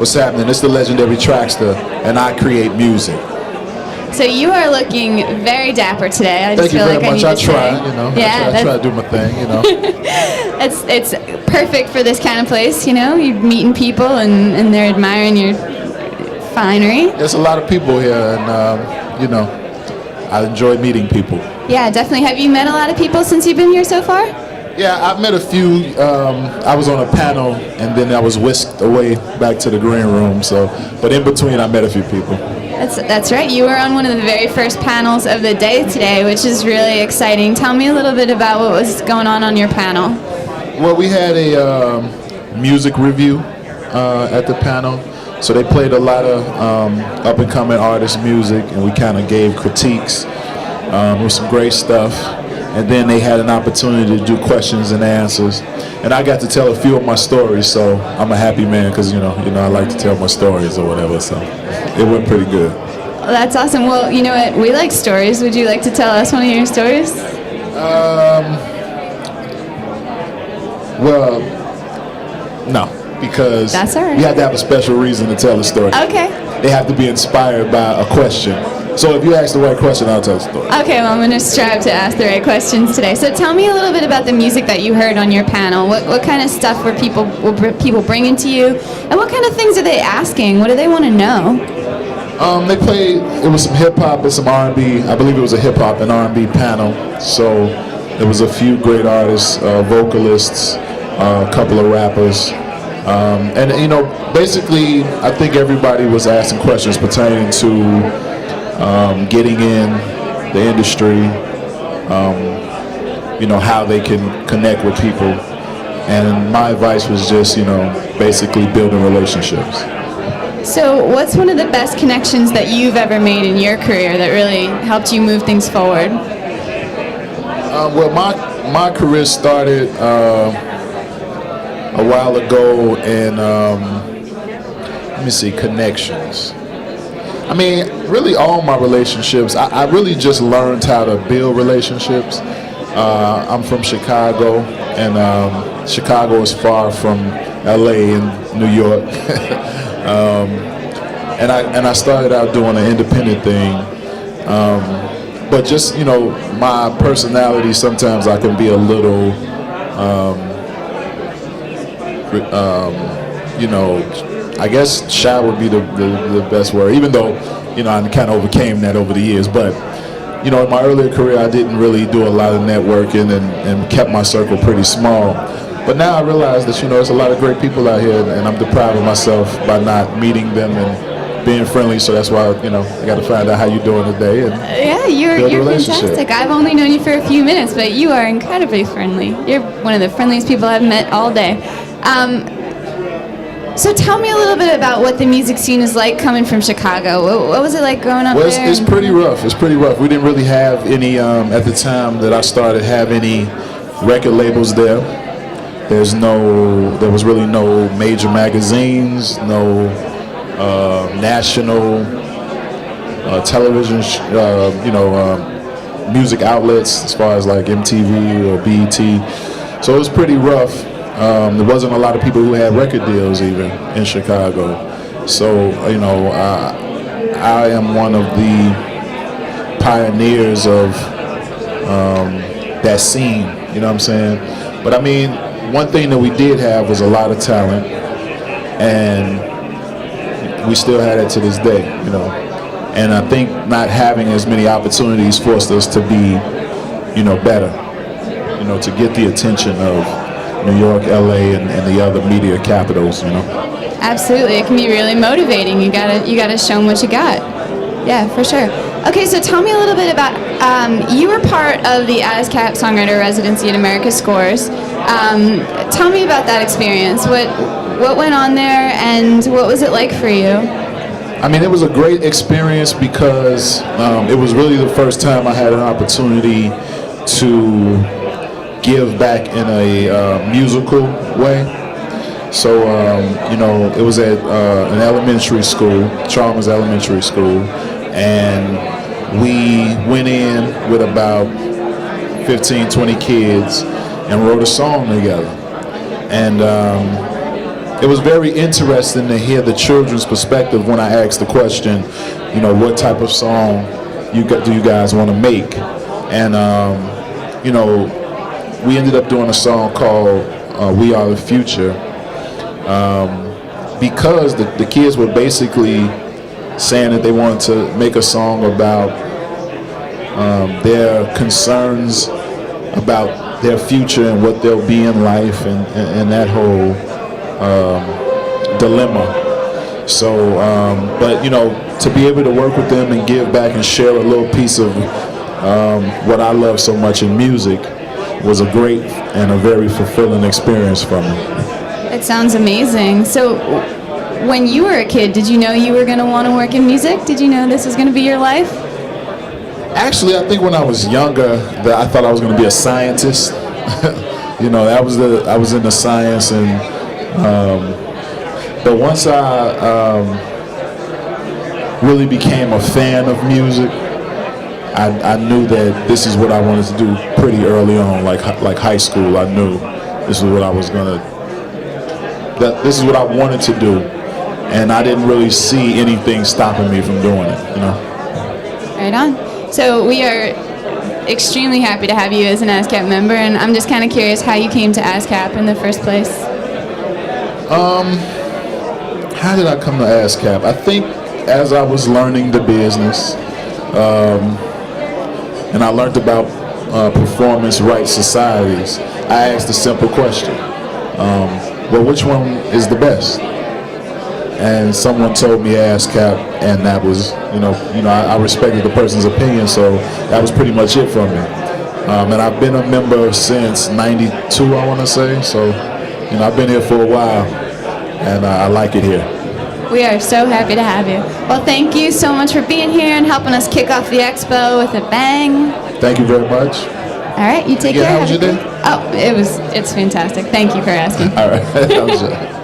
What's happening? It's the legendary Traxster, and I create music. So you are looking very dapper today. I just Thank you feel very like much. I try, you know. Yeah, I try to do my thing, you know. it's perfect for this kind of place, you know. You're meeting people and they're admiring your finery. There's a lot of people here, and you know, I enjoy meeting people. Yeah, definitely. Have you met a lot of people since you've been here so far? Yeah, I've met a few. I was on a panel, and then I was whisked away back to the green room. So, but in between, I met a few people. That's right. You were on one of the very first panels of the day today, which is really exciting. Tell me a little bit about what was going on your panel. Well, we had a music review at the panel. So they played a lot of up-and-coming artists' music, and we kind of gave critiques. It was some great stuff. And then they had an opportunity to do questions and answers. And I got to tell a few of my stories, so I'm a happy man because, you know, I like to tell my stories or whatever, so it went pretty good. Well, that's awesome. Well, you know what? We like stories. Would you like to tell us one of your stories? Well, no, because that's all right. You have to have a special reason to tell a story. Okay. They have to be inspired by a question. So if you ask the right question, I'll tell the story. Okay, well, I'm going to strive to ask the right questions today. So tell me a little bit about the music that you heard on your panel. What kind of stuff were people bringing to you? And what kind of things are they asking? What do they want to know? They played, it was some hip-hop and some R&B. I believe it was a hip-hop and R&B panel. So there was a few great artists, vocalists, a couple of rappers. And, you know, basically, I think everybody was asking questions pertaining to getting in the industry, you know, how they can connect with people. And my advice was just, you know, basically building relationships. So what's one of the best connections that you've ever made in your career that really helped you move things forward? Well, my career started a while ago in, let me see, connections. I mean, really all my relationships, I really just learned how to build relationships. I'm from Chicago, and Chicago is far from LA and New York. And I started out doing an independent thing. But just, you know, my personality, sometimes I can be a little, you know, I guess shy would be the best word, even though, you know, I kind of overcame that over the years. But, you know, in my earlier career, I didn't really do a lot of networking and kept my circle pretty small. But now I realize that, you know, there's a lot of great people out here, and I'm depriving myself by not meeting them and being friendly. So that's why, you know, I got to find out how you're doing today. And yeah, you're fantastic. I've only known you for a few minutes, but you are incredibly friendly. You're one of the friendliest people I've met all day. So tell me a little bit about what the music scene is like coming from Chicago. What was it like growing up there? Well, it's pretty rough. It's pretty rough. We didn't really have any, at the time that I started, have any record labels there. There was really no major magazines, no national television, you know, music outlets as far as like MTV or BET. So it was pretty rough. There wasn't a lot of people who had record deals even in Chicago. So, you know, I am one of the pioneers of that scene, you know what I'm saying? But I mean, one thing that we did have was a lot of talent, and we still had it to this day, you know. And I think not having as many opportunities forced us to be, you know, better, you know, to get the attention of New York, LA, and the other media capitals, you know. Absolutely, it can be really motivating. You gotta show them what you got. Yeah, for sure. Okay, so tell me a little bit about, you were part of the ASCAP Songwriter Residency at America Scores. Tell me about that experience. What went on there, and what was it like for you? I mean, it was a great experience because it was really the first time I had an opportunity to give back in a musical way. So, you know, it was at an elementary school, Chalmers Elementary School, and we went in with about 15, 20 kids and wrote a song together. And it was very interesting to hear the children's perspective when I asked the question, what type of song do you guys want to make? And we ended up doing a song called "We Are the Future," because the kids were basically saying that they wanted to make a song about their concerns about their future and what they'll be in life, and that whole dilemma. So, but to be able to work with them and give back and share a little piece of what I love so much in music was a great and a very fulfilling experience for me. It sounds amazing. So, when you were a kid, did you know you were going to want to work in music? Did you know this was going to be your life? Actually, I think when I was younger, I thought I was going to be a scientist. I was into science, and but once I really became a fan of music, I knew that this is what I wanted to do pretty early on, like high school. I knew this is what I was this is what I wanted to do, and I didn't really see anything stopping me from doing it. Right on. So we are extremely happy to have you as an ASCAP member, and I'm just kind of curious how you came to ASCAP in the first place. How did I come to ASCAP? I think as I was learning the business, and I learned about performance rights societies, I asked a simple question. Well, which one is the best? And someone told me ASCAP, and that was, I respected the person's opinion, so that was pretty much it for me. And I've been a member since '92, I want to say, so, I've been here for a while, and I like it here. We are so happy to have you. Well, thank you so much for being here and helping us kick off the expo with a bang. Thank you very much. All right, you take care. How was your day? Oh, it's fantastic. Thank you for asking. All right. That was it.